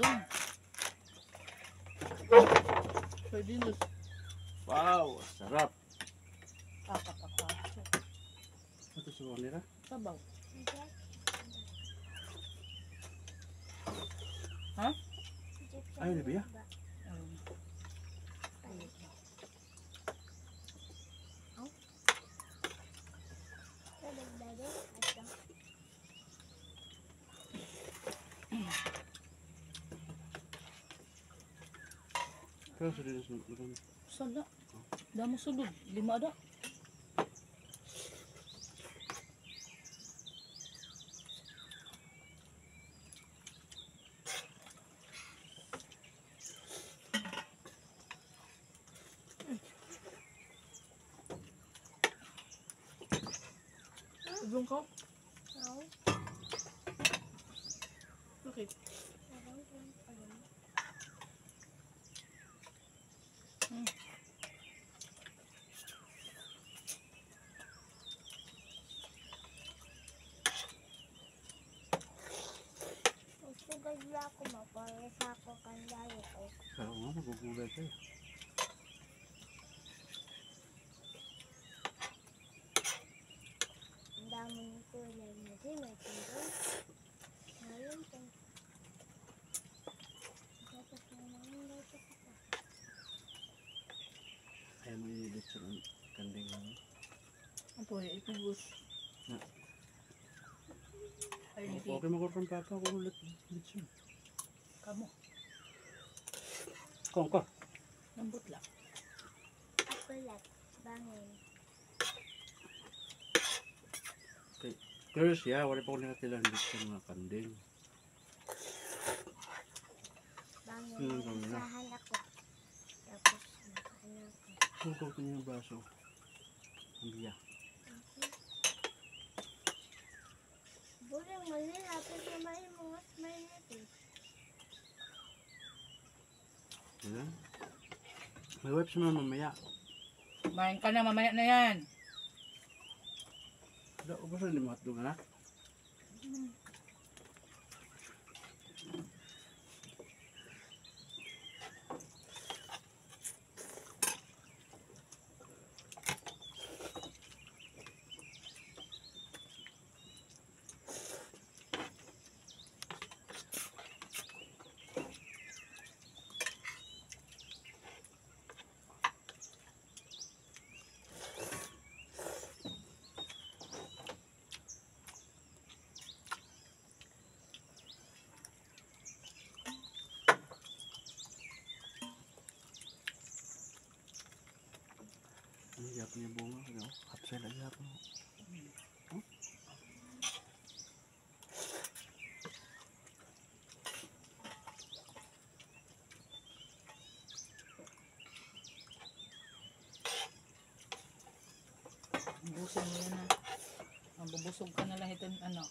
doon. Sardinas. Wow, sarap. Kakapakaso. Ito sa nila. Sabaw. Ha? Ayun na biya. Kaya sa dinas ng ulan. Sada. Damo sudod. 5 ada. Ibang ka? Bakit? Gagla ako mapare sa ako kandayo ko. Kaya nga, magugulay kayo. Ang dami ng kulay na din. May kulay. Ngayon po. Tapos na naman dito ko. Ayaw mo inilit sa kanding mo. Ito ay itubos. Na. Ay, hindi. Okay, makurang papa. Ako ulit siya. Kamu. Ka. Lambot lang. Ako lang. Bangin. Okay. Pero siya, wala pa ko nakatilang dito sa mga kanding. Bangin. Bangin na. Nasahan ako. Tapos nakahan ako. Huwag ko niya yung baso. Ang biya. Bulang mali natin sa may mga may natin. Ayan. May wipes naman mamaya. Kumain ka na, mamaya na yan. Ubus na ni hotdog na. Ang hiyap niya bunga. No? Kapsay lang hiyap mo. Bubusin mo yan na. Mabubusog ka na lang ito, ano.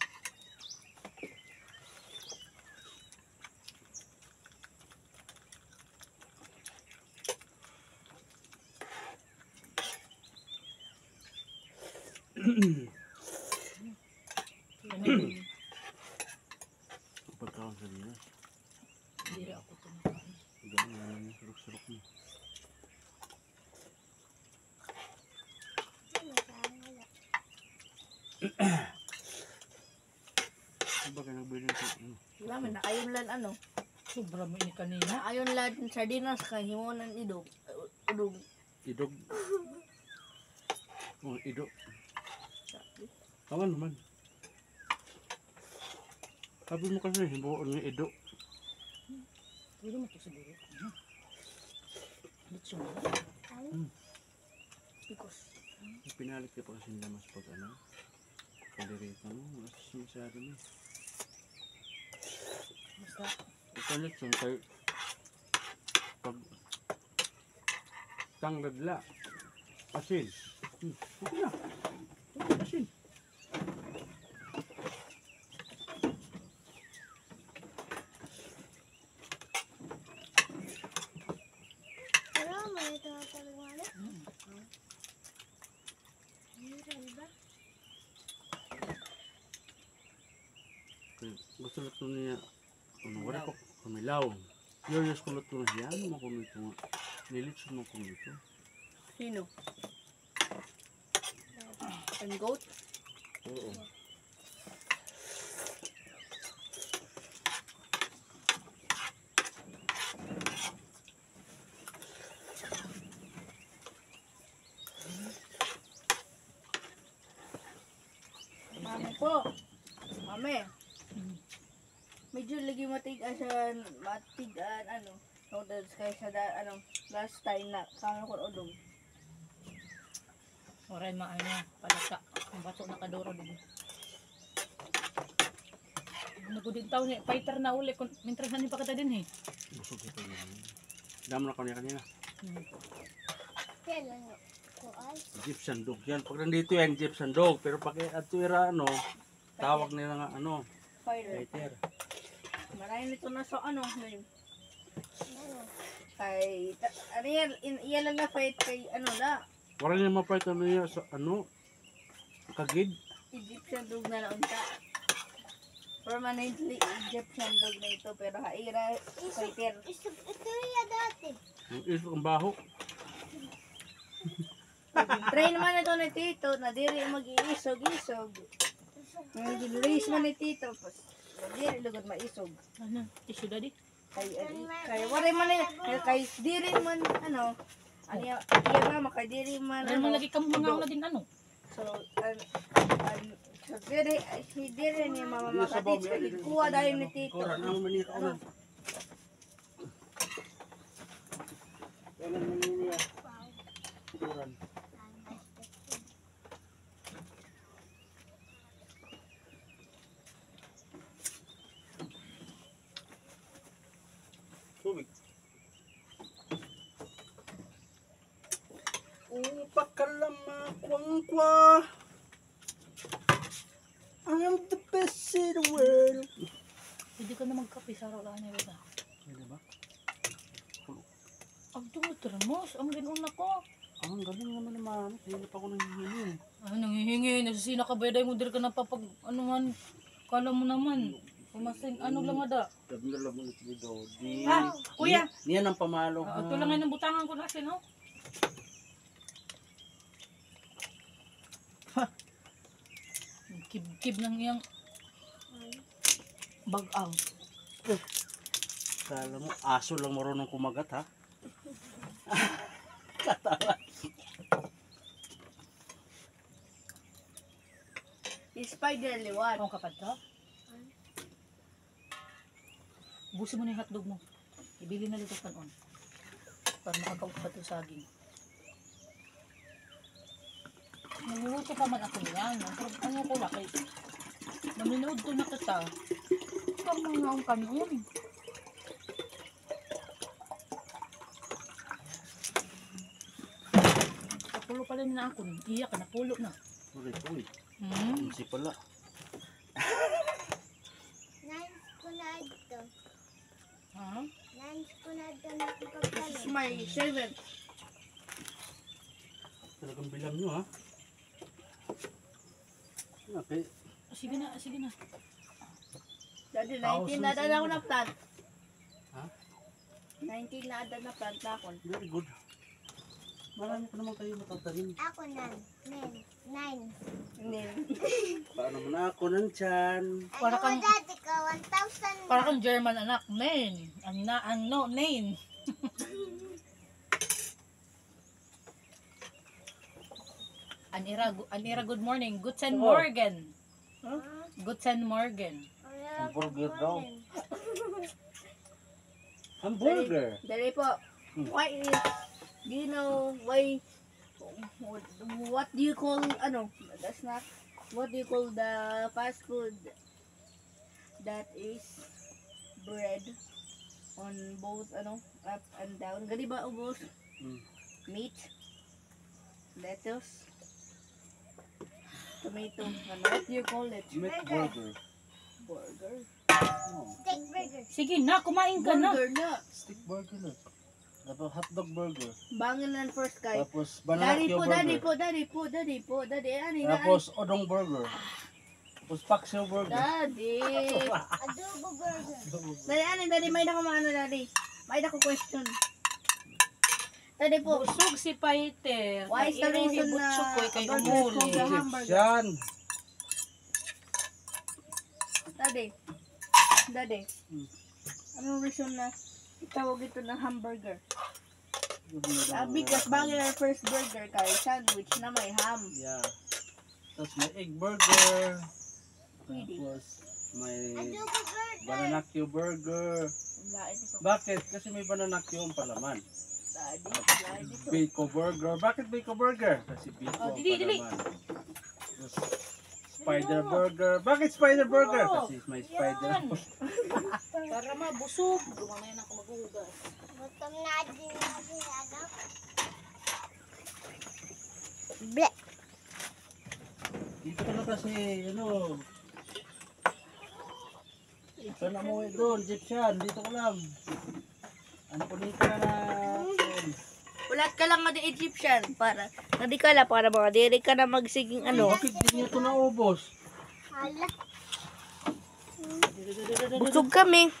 Pagkaon sa dinas. Hindi rin ako tumakain. Ganyan yung surok-surok mo. Nasahan wala. Ano ba ka nagbili ng ano? Wala man, nakayon lang ano. Sobra mo ini kanina. Nakayon lang sardinas kay himunan idog. Udog. Idog. Oh, idog. Tawa naman. Sabi mo kasi, hibuon ng idog. Pwede mo ito siguro. Litso mo. Pikos. Pinalit ka pa kasi nila mas pag ano. Kalirita mo. Mas masyado mo. Basta. Ipalit yung kay pag tanggadla. Asin. Okay na. Asin. Pero may ito na talagang wala. Meron ba? Gusto na ito niya Ano, wala ko kumilaw. Curious ko luto na siya. Ano mo kung ito nga? Nilitso mo kung ito. Sino? Ang goat? Oo. Mami po. Mami. Medyo lagi matigan ano noodles kaysa last time na kami ko odong. Oray maano, palaka. Ang bato na kadoro din. Nagudin taon ni fighter na uli kun mintre na ni pakita din eh. Busog ito yun. Damo na kanina. Kailan ko ay? Jeep sandog yan. Pag nandito yan, jeep sandog. Pero pag atuira, ano, tawag nila nga, ano, Fighter. fighter. Marami nito na so ano ngayon. Ano? Kay ano yan, iyan lang na fight kay ano na Wala niya mapight ano niya sa, ano, kagid. Egyptian dog na naunta. Permanently Egyptian dog na ito pero haira fighter. Ito yung dati. Yung isok ang baho. Train man ito ni Tito na diri mag-iisog-isog. Nang ginrace man ni Tito pas diri lugod maisog. Ano, tissue daddy? Kay wala man kay diri man ano iya mama kay diri man Ano man lagi kamo mga na din ano? so so diri ni mama makatich kay kuha dahil ni Tito. Koran, ano man niya kaunan. Ano man niya. Koran. Tubig. Pakalama kwangkwa. I am the best in the world. Hindi ka na magkape sa araw lang niya ba? Pwede ba? Ang tumutramos, ang ginuna ko. Ang galing naman naman. Hindi pa ako nanghihingi. Ano nanghihingi, nasisina ka ba dahil mo dir ka na papag ano man. Kala mo naman. Pumasing ano lang ada. Sabi na lang ulit ni Dodi. Ha? Kuya? Niyan ang pamalo. Ito lang ngayon ang butangan ko natin, no? Kib-kib ng iyang bag-ang. Kala mo, aso lang marunong kumagat ha? Spider liwan. Ang kapad ka? Busin mo na yung hotdog mo. Ibili na dito kanon. Para makakaupat yung saging. Nanguluto pa man ako niyan. Ano ko laki? Naminood ko na kita. Ikaw mga ang kanon. Napulo pala na ako. Iyak ka, napulo na. Ulit, ulit. Hmm. Hindi pala. Nine ko na ito. Ha? Nine ko na ito na This is pagkakalin. my seventh. Talagang bilang nyo ha? Okay. Sige na, sige na. Dati 19 na ada na ako na plant. Ha? 19 na ada na plant na ako. Very good. Marami pa naman kayo matatanim. Ako na. Nine. Hindi. Paano mo na ako ng tiyan? Para Ano kang- mo dati ka? 1,000 Para kang German anak. Main. Ano, Nain. Anira, good morning. Guten Morgen. Guten Morgen. Hamburger daw. Hamburger! Dali po. Why is, do you know why, what do you call, ano, that's not, what do you call the fast food that is bread on both, ano, up and down? Gani ba ubos? Meat, lettuce, tomato, ano, what do you call it? Meat burger. Burger? Oh, steak burger. Sige na, kumain ka na. Burger na. stick burger na. Tapos hotdog burger. Bangin lang first kay. Tapos Daddy banakyo po, burger. daddy po, daddy po, daddy po, daddy, ani na, ani. Tapos odong burger. Puspaksyo burger. Daddy. Adobo burger. Daddy, may na ko maano, Daddy. May na ko question. Daddy po, Busog si Paiter. why is the reason na kay burger is umuli. called a hamburger? Egyptian. Daddy. Anong reason na itawag ito ng hamburger? Because bagay na first burger kay sandwich na may ham. Yeah. Tapos may egg burger. Pwede. Tapos may Adobo burger. bananakyo burger. Lain ito. Bakit? Kasi may bananakyo ang palaman. Daddy, lain ito. Bacon burger. Bakit bacon burger? Kasi bacon Oh, ang dili. palaman. Tapos spider burger. Bakit spider burger? Kasi may spider. Yan. Para mabusog. Dumamay na ako maghugas. Gutom na din natin, anak. Bleh. Dito ka na kasi, ano. Saan na mo doon, Egyptian? Dito ka lang. Ano po dito na na. Ulat ka lang nga di Egyptian para hindi ka lang para mga diri ka na magsiging ano. Bakit di niyo ito naubos? Hala. Busog kami.